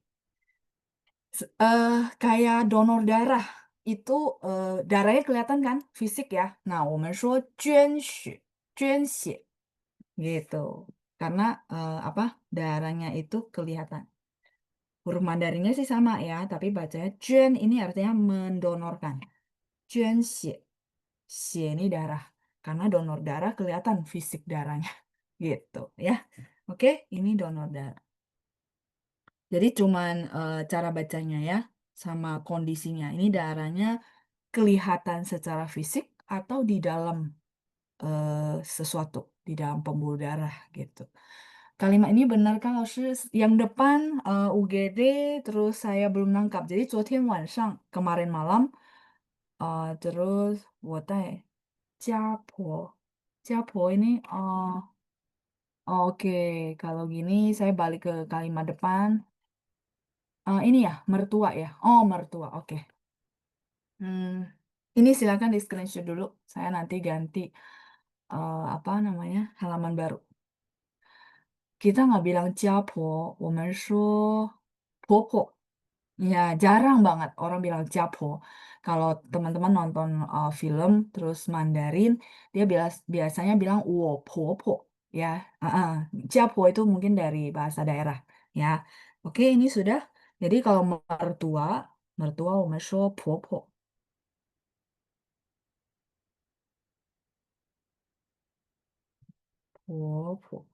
Kayak donor darah itu darahnya kelihatan kan fisik ya. Nah, 我们说捐血gitu. Karena apa? Darahnya itu kelihatan. Huruf Mandarinnya sih sama ya, tapi bacanya juan ini artinya mendonorkan. 捐血, xie ini darah. Karena donor darah kelihatan fisik darahnya gitu ya. Oke, ini donor darah. Jadi cuman cara bacanya ya sama kondisinya. Ini darahnya kelihatan secara fisik atau di dalam sesuatu, di dalam pembuluh darah gitu. Kalimat ini benar kan, yang depan UGD terus saya belum nangkap. Jadi 昨天晚上 kemarin malam terus 我在家婆 ini oke, kalau gini saya balik ke kalimat depan. Ini ya, mertua ya. Oh, mertua. Oke. Hmm, ini silakan di screenshot dulu. Saya nanti ganti apa namanya halaman baru. Kita nggak bilang jiapo, 我们说婆婆. Ya, jarang banget orang bilang jiapo. Kalau teman-teman nonton film terus Mandarin, dia biasanya bilang 我婆婆. Ya, jiapo itu mungkin dari bahasa daerah. Ya, oke ini sudah. Jadi kalau mertua, mertua 我们说婆婆. 婆婆.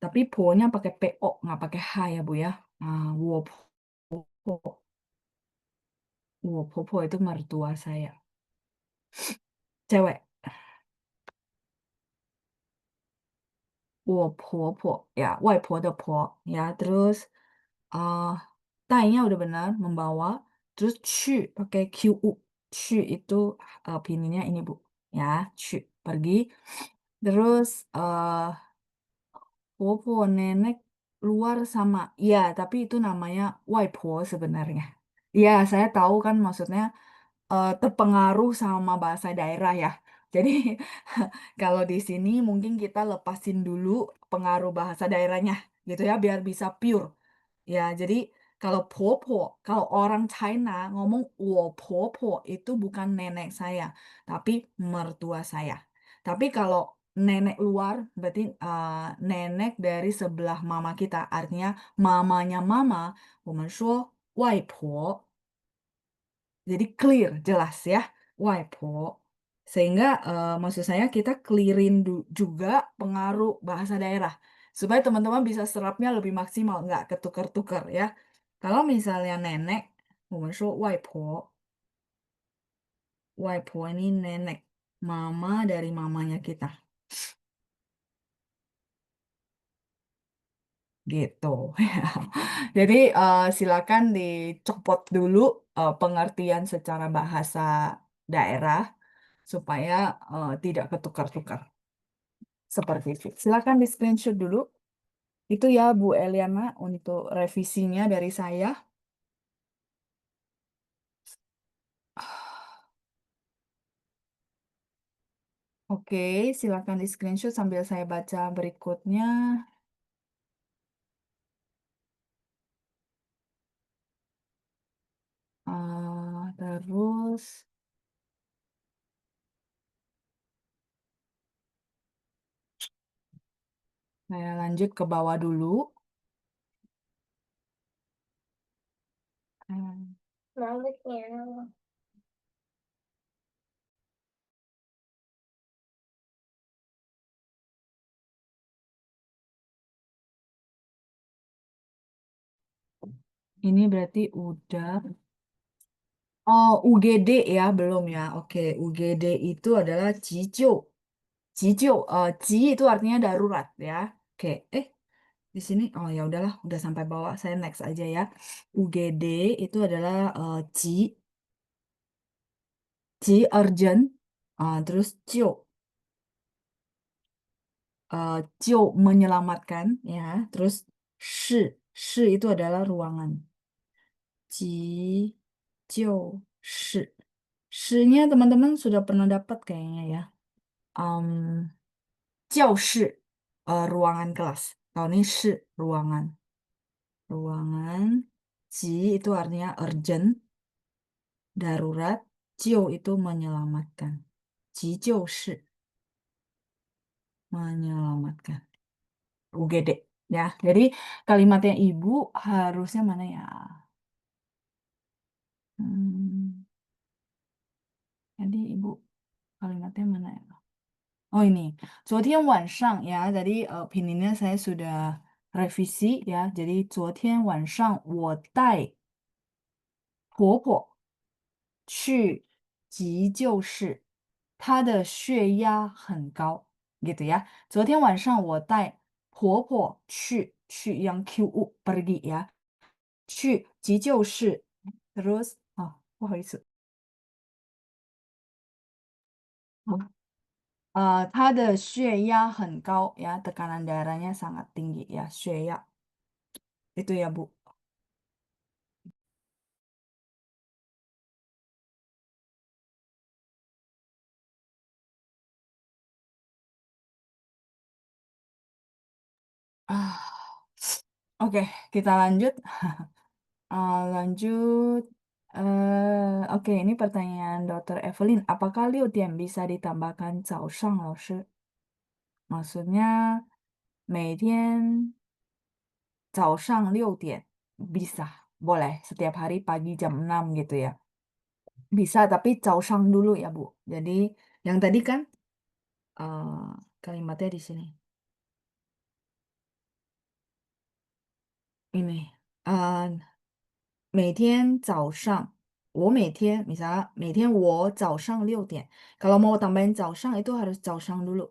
Tapi po-nya pakai PO, nggak pakai H ya, Bu ya. Ah, wo po, wo popo itu mertua saya. Cewek. Wo popo, ya, 外婆 的婆, ya. Terus, ah, tainya udah benar, membawa. Terus, 去, pakai QU. 去itu pinginnya ini, Bu. Ya, 去, pergi. Terus, popo, nenek, luar sama. Iya, tapi itu namanya 外婆 sebenarnya. Iya, saya tahu kan maksudnya terpengaruh sama bahasa daerah ya. Jadi kalau di sini mungkin kita lepasin dulu pengaruh bahasa daerahnya gitu ya biar bisa pure. Ya, jadi kalau popo, kalau orang China ngomong wo popo itu bukan nenek saya, tapi mertua saya. Tapi kalau nenek luar berarti nenek dari sebelah mama kita, artinya mamanya mama, 我们说外婆. Jadi clear, jelas ya, 外婆. Sehingga maksud saya kita clearin juga pengaruh bahasa daerah. Supaya teman-teman bisa serapnya lebih maksimal, nggak ketukar-tukar ya. Kalau misalnya nenek, 我们说外婆, 外婆 ini nenek, mama dari mamanya kita. Gitu. Jadi silakan dicopot dulu pengertian secara bahasa daerah supaya tidak ketukar-tukar. Seperti itu. Silakan di screenshot dulu. Itu ya Bu Eliana untuk revisinya dari saya. Oke, silakan di screenshot sambil saya baca berikutnya. Terus saya lanjut ke bawah dulu. Hmm, Ini berarti udah. Oh, UGD ya, belum ya. Oke, UGD itu adalah jijo. Jijo, ji itu artinya darurat ya. Oke, di sini, oh ya udahlah, udah sampai bawah. Saya next aja ya. UGD itu adalah ji, ji urgent, terus jo, jo menyelamatkan ya. Terus shi, shi itu adalah ruangan. Ji, jo, shi. Shi-nya teman-teman sudah pernah dapat kayaknya ya. Um, 教室, ruangan kelas. Kalau ini shi, ruangan. Ruangan. Ji itu artinya urgent, darurat. Jiu itu menyelamatkan. Ji jiu shi, menyelamatkan. UGD. Ya, jadi kalimatnya ibu harusnya mana ya? Hmm, jadi ibu kalimatnya mana ya? Oh ini, 昨天晚上 ya, jadi pinginnya saya sudah revisi ya. Jadi 昨天晚上我带婆婆去急救室，她的血压很高，gitu ya. 昨天晚上我带婆婆去 yang QU pergi ya, 去急救室, terus, 不好意思, 她的血压很高 ya, tekanan darahnya sangat tinggi ya, 血压. Itu ya, Bu. Ah, Oke, kita lanjut. Lanjut. Oke, ini pertanyaan Dokter Evelyn. Apakah 6点 bisa ditambahkan 早上老师? Maksudnya, 每天早上6点 bisa, boleh. Setiap hari pagi jam 6 gitu ya. Bisa, tapi 早上 dulu ya, Bu. Jadi, yang tadi kan eh, kalimatnya di sini. Ini. eh, 每天早上, 我每天, misalnya, 每天我早上6点. Kalau mau tambahin 早上 itu harus 早上 dulu.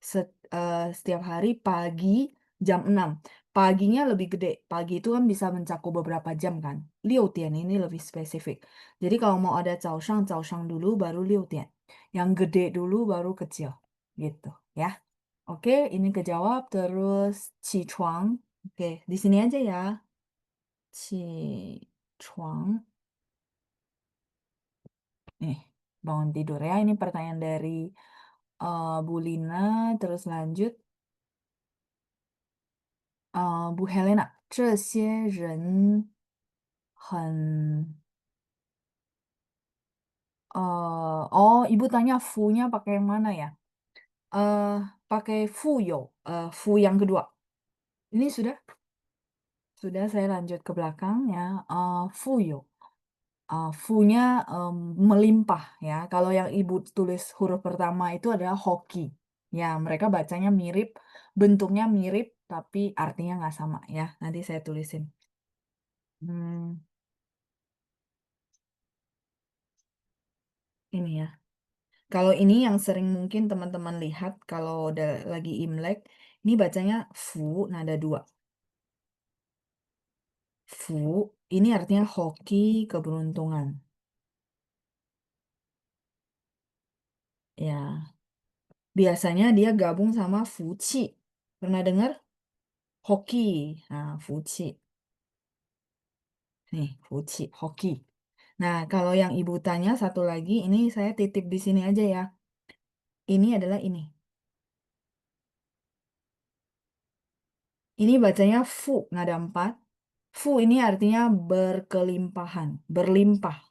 Setiap hari pagi jam 6. Paginya lebih gede. Pagi itu kan bisa mencakup beberapa jam kan. 6点 ini lebih spesifik. Jadi kalau mau ada 早上 dulu baru 6点. Yang gede dulu baru kecil. Gitu ya. Oke, ini kejawab. Terus 起床. Oke, di sini aja ya. 起床. Nih, bangun tidur ya. Ini pertanyaan dari Bu Lina. Terus lanjut. Bu Helena. 这些人很 oh, Ibu tanya fu-nya pakai yang mana ya? Eh, pakai fuyo. Fu yang kedua. Ini sudah? Sudah, saya lanjut ke belakang ya. Fuyo. Fu-nya melimpah ya. Kalau yang ibu tulis huruf pertama itu adalah hoki. Ya, mereka bacanya mirip, bentuknya mirip, tapi artinya nggak sama ya. Nanti saya tulisin. Hmm, ini ya. Kalau ini yang sering mungkin teman-teman lihat kalau udah lagi Imlek, ini bacanya fu, nada dua. Fu, ini artinya hoki keberuntungan. Ya, biasanya dia gabung sama fuci. Pernah dengar? Hoki. Nah, fuci. Nih, fuci, hoki. Nah, kalau yang ibu tanya satu lagi, ini saya titip di sini aja ya. Ini adalah ini. Ini bacanya fu, nada 4. Fu ini artinya berkelimpahan, berlimpah.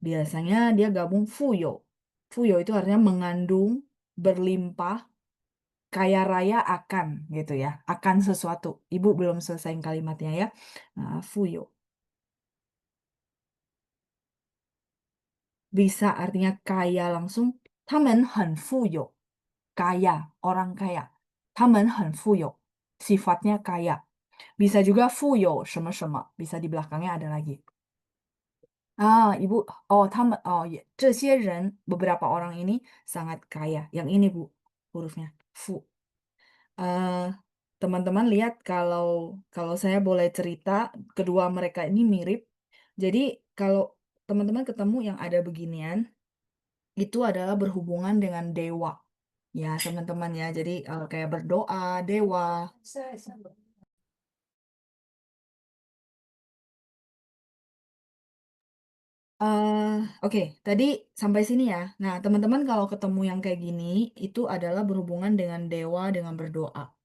Biasanya dia gabung fuyo. Fuyo itu artinya mengandung, berlimpah, kaya raya akan gitu ya. Akan sesuatu. Ibu belum selesai kalimatnya ya. Nah, fuyo. Bisa artinya kaya langsung. 他们很富有. Kaya, orang kaya. 他们很富有. Sifatnya kaya. Bisa juga 富有什么什么，bisa di belakangnya ada lagi. Ah, ibu, oh, oh, ya, 这些人, beberapa orang ini sangat kaya. Yang ini, Bu, hurufnya, fu. Eh, teman-teman lihat kalau kalau saya boleh cerita, kedua mereka ini mirip. Jadi kalau teman-teman ketemu yang ada beginian, itu adalah berhubungan dengan dewa. Ya, teman-teman ya. Jadi kayak berdoa, dewa. Oke, tadi sampai sini ya. Nah, teman-teman kalau ketemu yang kayak gini, itu adalah berhubungan dengan dewa, dengan berdoa.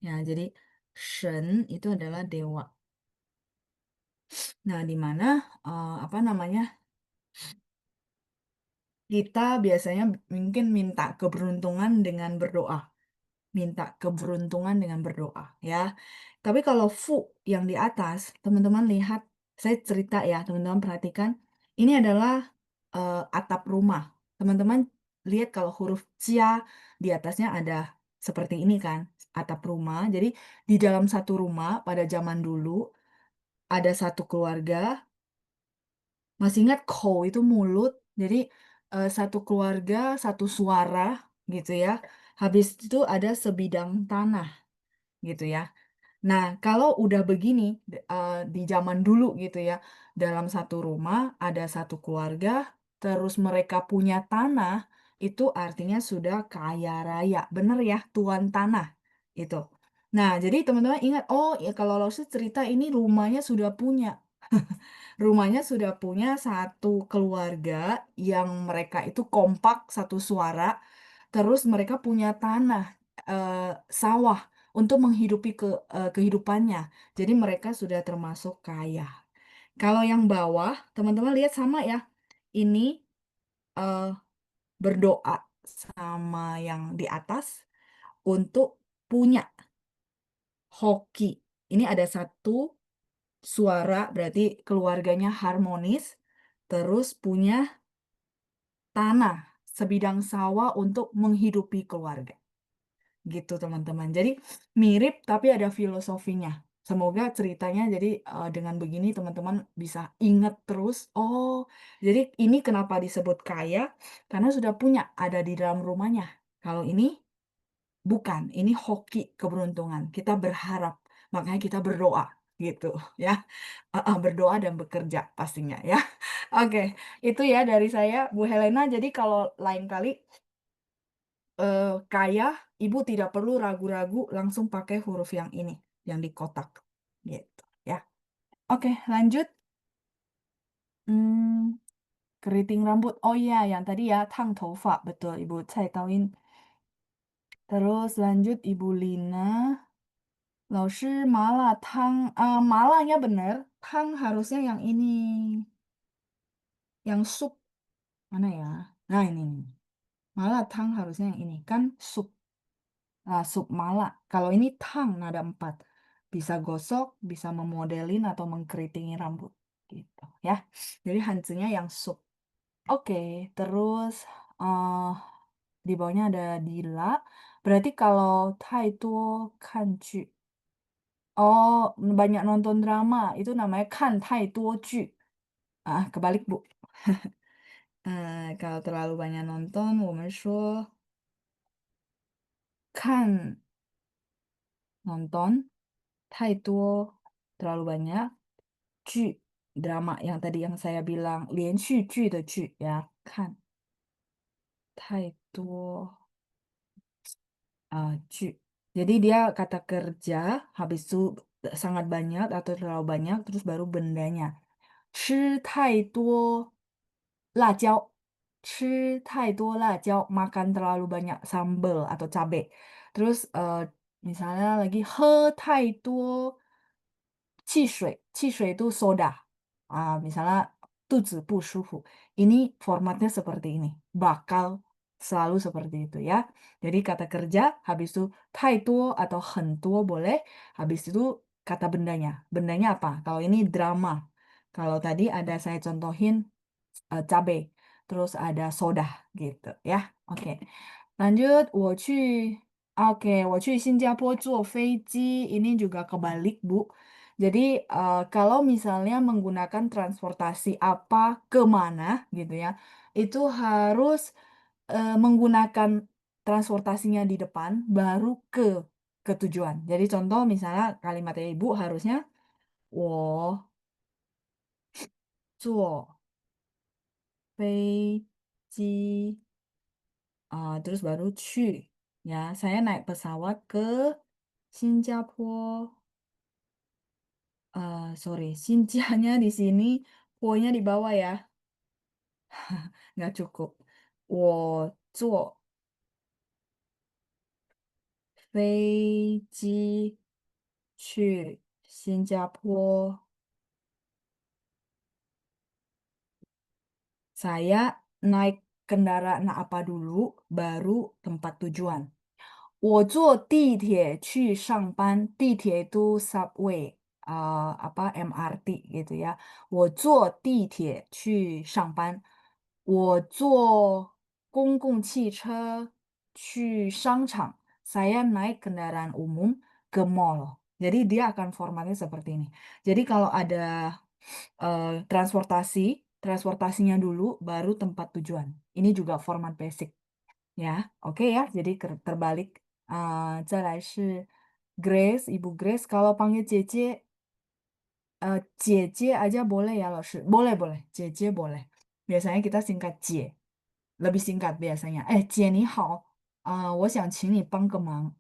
Ya, jadi shen itu adalah dewa. Nah, di mana apa namanya? Kita biasanya mungkin minta keberuntungan dengan berdoa. Minta keberuntungan dengan berdoa, ya. Tapi kalau fu yang di atas, teman-teman lihat, saya cerita ya, teman-teman perhatikan, ini adalah atap rumah. Teman-teman lihat kalau huruf cia di atasnya ada seperti ini kan, atap rumah. Jadi di dalam satu rumah pada zaman dulu ada satu keluarga, masih ingat kou itu mulut, jadi satu keluarga, satu suara gitu ya. Habis itu ada sebidang tanah gitu ya. Nah, kalau udah begini, di zaman dulu gitu ya, dalam satu rumah ada satu keluarga, terus mereka punya tanah, itu artinya sudah kaya raya. Bener ya, tuan tanah itu. Nah, jadi teman-teman ingat, oh ya kalau Lause cerita ini rumahnya sudah punya. Rumahnya sudah punya satu keluarga yang mereka itu kompak, satu suara, terus mereka punya tanah, sawah untuk menghidupi kehidupannya. Jadi mereka sudah termasuk kaya. Kalau yang bawah, teman-teman lihat sama ya. Ini eh, berdoa sama yang di atas untuk punya hoki. Ini ada satu suara, berarti keluarganya harmonis, terus punya tanah, sebidang sawah untuk menghidupi keluarga. Gitu teman-teman. Jadi mirip tapi ada filosofinya. Semoga ceritanya jadi dengan begini teman-teman bisa ingat terus. Oh, jadi ini kenapa disebut kaya? Karena sudah punya ada di dalam rumahnya. Kalau ini bukan, ini hoki keberuntungan. Kita berharap, makanya kita berdoa gitu ya. Berdoa dan bekerja pastinya ya. Oke, itu ya dari saya Bu Helena. Jadi kalau lain kali kaya, ibu tidak perlu ragu-ragu langsung pakai huruf yang ini, yang di kotak. Gitu ya. Oke, lanjut. Hmm, keriting rambut. Oh iya, yang tadi ya, tang tofa. Betul, Ibu Cai Tauin. Terus lanjut Ibu Lina. Laoshi mala tang. Malanya bener. Tang harusnya yang ini. Yang sup. Mana ya? Nah, ini nih. Mala tang harusnya yang ini. Kan sup. Sup mala. Kalau ini tang nada 4. Bisa gosok, bisa memodelin atau mengkeritingi rambut. Gitu ya. Jadi hancunya yang sup. Oke, terus eh di bawahnya ada Dila. Berarti kalau tai tuo kan ju. Oh, banyak nonton drama. Itu namanya kan tai tuo ju. Kebalik, Bu. Kalau terlalu banyak nonton, 我们说看 nonton, 太多 terlalu banyak, 剧 drama yang tadi yang saya bilang 连续剧的剧 ya, 看太多剧. Jadi dia kata kerja, habis itu sangat banyak atau terlalu banyak, terus baru bendanya. 吃太多辣椒. 吃太多辣椒, makan terlalu banyak sambal atau cabai. Terus misalnya lagi 喝太多汽水 itu soda. Misalnya 肚子不舒服. Ini formatnya seperti ini. Bakal selalu seperti itu ya. Jadi kata kerja, habis itu 太多 atau 很多 boleh. Habis itu kata bendanya. Bendanya apa? Kalau ini drama. Kalau tadi ada saya contohin cabai. Terus ada soda gitu ya. Oke. Lanjut, 我去 Oke, 我去新加坡坐飞机, ini juga kebalik, Bu. Jadi, kalau misalnya menggunakan transportasi apa, ke mana, gitu ya, itu harus, menggunakan transportasinya di depan, baru ke tujuan. Jadi contoh misalnya kalimatnya Ibu harusnya, 我坐飞机, terus baru 去, ya. Saya naik pesawat ke Singapura. Sorry, Xinjiang-nya di sini, po-nya di bawah ya, nggak cukup. 我坐飞机去新加坡. Saya naik kendaraan apa dulu, baru tempat tujuan. 我坐地铁去上班. 地铁 itu subway, apa, MRT gitu ya. 我坐地铁去上班. 我坐公共汽车去商场. Saya naik kendaraan umum ke mall. Jadi dia akan formatnya seperti ini. Jadi kalau ada transportasinya dulu baru tempat tujuan. Ini juga format basic ya. Oke ya, jadi terbalik. 再来是 Grace, Ibu Grace. Kalau panggil Cece, 姐姐 aja boleh ya, Laoshi? Boleh, boleh. Cece boleh. Biasanya kita singkat Cie. Lebih singkat biasanya. Cie ni hao. 我想请你帮个忙.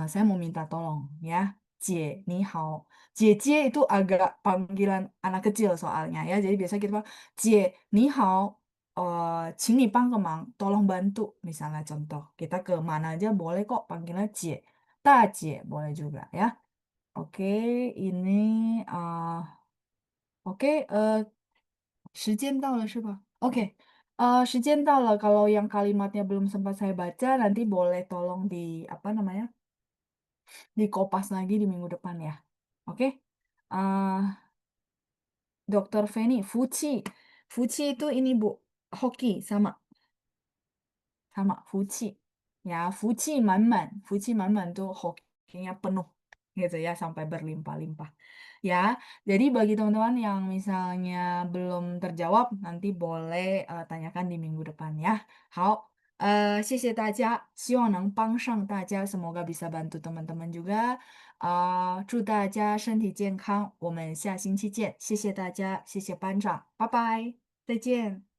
Saya mau minta tolong ya. Cie ni hao. Cie itu agak panggilan anak kecil soalnya ya. Jadi biasanya kita bilang, Cie ni hao. 请你帮个忙, tolong bantu. Misalnya contoh, kita ke mana aja boleh kok panggilnya Cie. Cie boleh juga ya. Oke, ini oke, 时间到了是吧? Oke, 时间到了. Kalau yang kalimatnya belum sempat saya baca, nanti boleh tolong apa namanya, dikopas lagi di minggu depan ya. Oke? Eh, Dokter Feni, Fuci. Fuci itu ini Bu, hoki sama. Sama, fuci. Ya, fuci manman. Fuci manman tuh hokinya penuh gitu ya, sampai berlimpah-limpah. Ya, jadi bagi teman-teman yang misalnya belum terjawab, nanti boleh tanyakan di minggu depan ya. 好，谢谢大家，希望能帮上大家，semoga bisa bantu teman-teman juga. 祝大家身体健康，我们下星期见，谢谢大家，谢谢班长，拜拜，再见。